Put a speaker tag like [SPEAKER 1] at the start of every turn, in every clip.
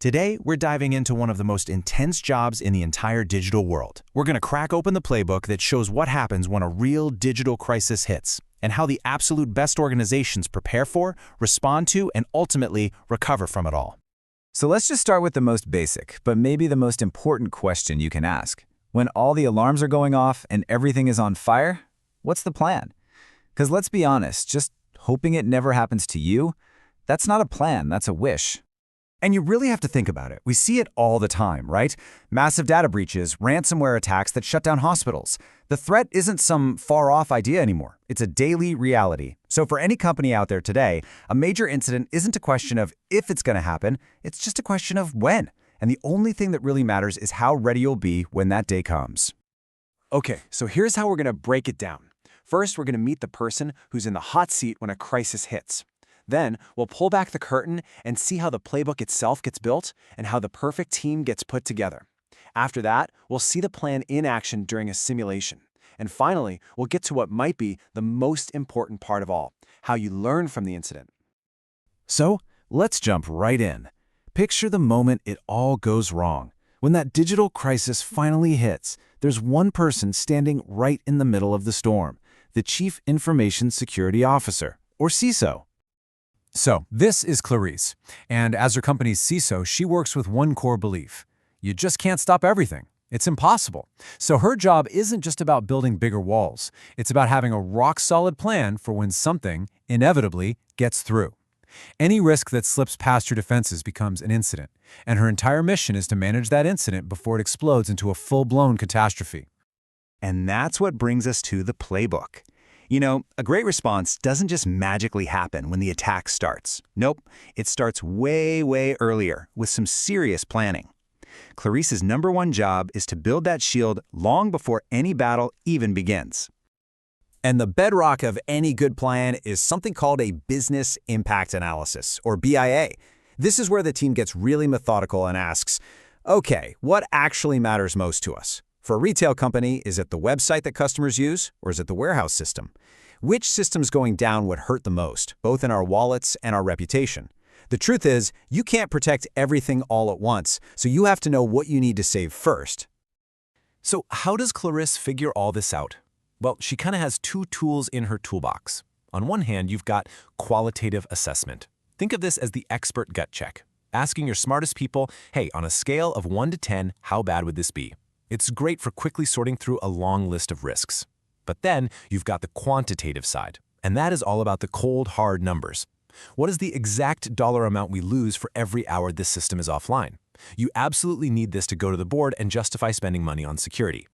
[SPEAKER 1] Today, we're diving into one of the most intense jobs in the entire digital world. We're going to crack open the playbook that shows what happens when a real digital crisis hits, and how the absolute best organizations prepare for, respond to, and ultimately recover from it all.
[SPEAKER 2] So let's just start with the most basic, but maybe the most important question you can ask. When all the alarms are going off and everything is on fire, what's the plan? Because let's be honest, just hoping it never happens to you, that's not a plan, that's a wish.
[SPEAKER 3] And you really have to think about it. We see it all the time, right? Massive data breaches, ransomware attacks that shut down hospitals. The threat isn't some far-off idea anymore. It's a daily reality. So for any company out there today, a major incident isn't a question of if it's going to happen, it's just a question of when. And the only thing that really matters is how ready you'll be when that day comes.
[SPEAKER 4] Okay, so here's how we're going to break it down. First, we're going to meet the person who's in the hot seat when a crisis hits. Then, we'll pull back the curtain and see how the playbook itself gets built and how the perfect team gets put together. After that, we'll see the plan in action during a simulation. And finally, we'll get to what might be the most important part of all, how you learn from the incident.
[SPEAKER 1] So, let's jump right in. Picture the moment it all goes wrong. When that digital crisis finally hits, there's one person standing right in the middle of the storm, the Chief Information Security Officer, or CISO.
[SPEAKER 5] So, this is Clarice, and as her company's CISO, she works with one core belief. You just can't stop everything. It's impossible. So her job isn't just about building bigger walls. It's about having a rock-solid plan for when something, inevitably, gets through. Any risk that slips past her defenses becomes an incident, and her entire mission is to manage that incident before it explodes into a full-blown catastrophe.
[SPEAKER 3] And that's what brings us to the playbook. You know, a great response doesn't just magically happen when the attack starts. Nope, it starts way, way earlier with some serious planning. Clarice's #1 job is to build that shield long before any battle even begins.
[SPEAKER 2] And the bedrock of any good plan is something called a business impact analysis, or BIA. This is where the team gets really methodical and asks, okay, what actually matters most to us? For a retail company, is it the website that customers use, or is it the warehouse system? Which system's going down would hurt the most, both in our wallets and our reputation? The truth is, you can't protect everything all at once, so you have to know what you need to save first.
[SPEAKER 5] So how does Clarice figure all this out? Well, she kind of has two tools in her toolbox. On one hand, you've got qualitative assessment. Think of this as the expert gut check, asking your smartest people, hey, on a scale of 1 to 10, how bad would this be? It's great for quickly sorting through a long list of risks. But then you've got the quantitative side, and that is all about the cold, hard numbers. What is the exact dollar amount we lose for every hour this system is offline? You absolutely need this to go to the board and justify spending money on security.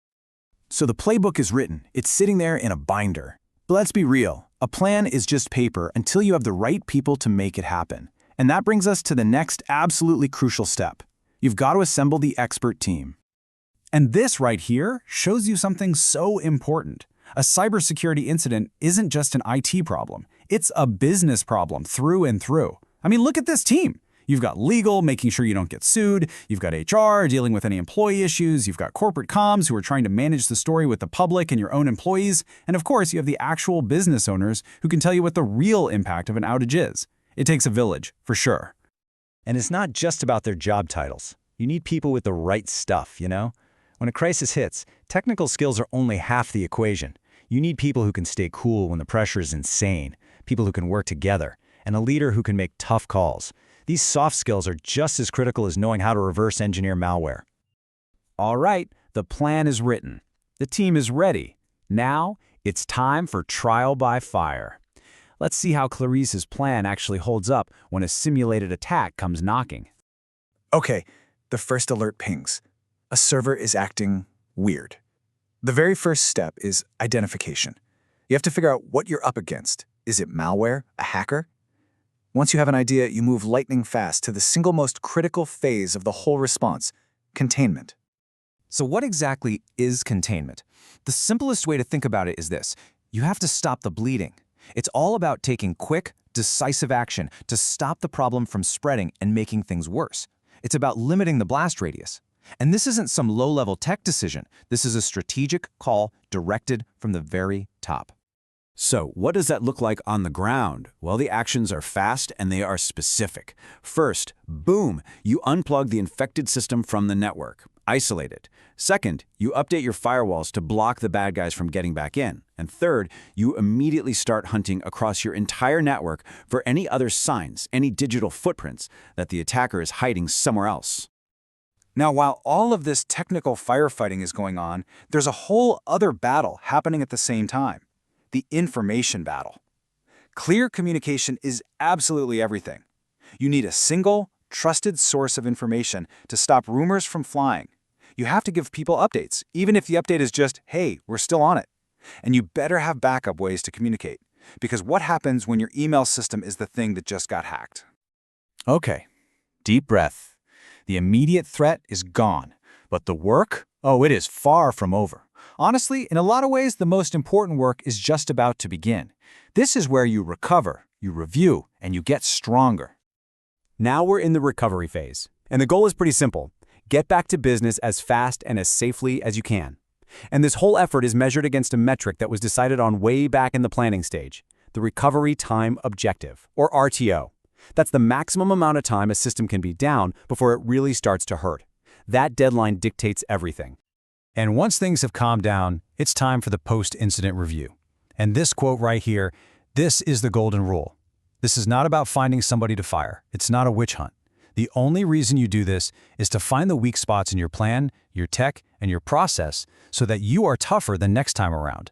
[SPEAKER 1] So the playbook is written, it's sitting there in a binder. But let's be real, a plan is just paper until you have the right people to make it happen. And that brings us to the next absolutely crucial step. You've got to assemble the expert team. And this right here shows you something so important. A cybersecurity incident isn't just an IT problem. It's a business problem through and through. I mean, look at this team. You've got legal, making sure you don't get sued. You've got HR, dealing with any employee issues. You've got corporate comms, who are trying to manage the story with the public and your own employees. And of course, you have the actual business owners who can tell you what the real impact of an outage is. It takes a village, for sure.
[SPEAKER 3] And it's not just about their job titles. You need people with the right stuff, you know? When a crisis hits, technical skills are only half the equation. You need people who can stay cool when the pressure is insane, people who can work together, and a leader who can make tough calls. These soft skills are just as critical as knowing how to reverse engineer malware.
[SPEAKER 2] All right, the plan is written. The team is ready. Now, it's time for trial by fire. Let's see how Clarice's plan actually holds up when a simulated attack comes knocking.
[SPEAKER 6] Okay, the first alert pings. A server is acting weird. The very first step is identification. You have to figure out what you're up against. Is it malware? A hacker? Once you have an idea, you move lightning fast to the single most critical phase of the whole response, containment.
[SPEAKER 2] So what exactly is containment? The simplest way to think about it is this. You have to stop the bleeding. It's all about taking quick, decisive action to stop the problem from spreading and making things worse. It's about limiting the blast radius. And this isn't some low-level tech decision. This is a strategic call directed from the very top.
[SPEAKER 3] So, what does that look like on the ground? Well, the actions are fast and they are specific. First, boom, you unplug the infected system from the network. Isolate it. Second, you update your firewalls to block the bad guys from getting back in. And third, you immediately start hunting across your entire network for any other signs, any digital footprints that the attacker is hiding somewhere else.
[SPEAKER 6] Now, while all of this technical firefighting is going on, there's a whole other battle happening at the same time. The information battle. Clear communication is absolutely everything. You need a single, trusted source of information to stop rumors from flying. You have to give people updates, even if the update is just, hey, we're still on it. And you better have backup ways to communicate, because what happens when your email system is the thing that just got hacked?
[SPEAKER 3] Okay, deep breath. The immediate threat is gone, but the work, oh, it is far from over. Honestly, in a lot of ways, the most important work is just about to begin. This is where you recover, you review, and you get stronger.
[SPEAKER 2] Now we're in the recovery phase, and the goal is pretty simple. Get back to business as fast and as safely as you can. And this whole effort is measured against a metric that was decided on way back in the planning stage, the Recovery Time Objective, or RTO. That's the maximum amount of time a system can be down before it really starts to hurt. That deadline dictates everything.
[SPEAKER 3] And once things have calmed down, it's time for the post-incident review. And this quote right here, this is the golden rule. This is not about finding somebody to fire. It's not a witch hunt. The only reason you do this is to find the weak spots in your plan, your tech, and your process so that you are tougher the next time around.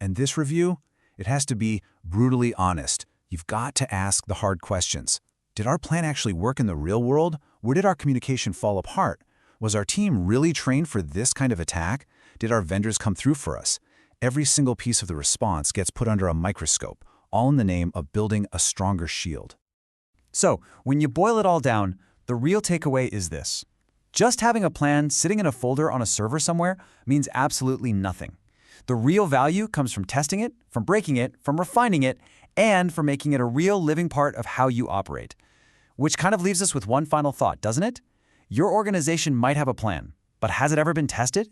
[SPEAKER 3] And this review, it has to be brutally honest. You've got to ask the hard questions. Did our plan actually work in the real world? Where did our communication fall apart? Was our team really trained for this kind of attack? Did our vendors come through for us? Every single piece of the response gets put under a microscope, all in the name of building a stronger shield.
[SPEAKER 2] So, when you boil it all down, the real takeaway is this. Just having a plan sitting in a folder on a server somewhere means absolutely nothing. The real value comes from testing it, from breaking it, from refining it, and from making it a real living part of how you operate. Which kind of leaves us with one final thought, doesn't it? Your organization might have a plan, but has it ever been tested?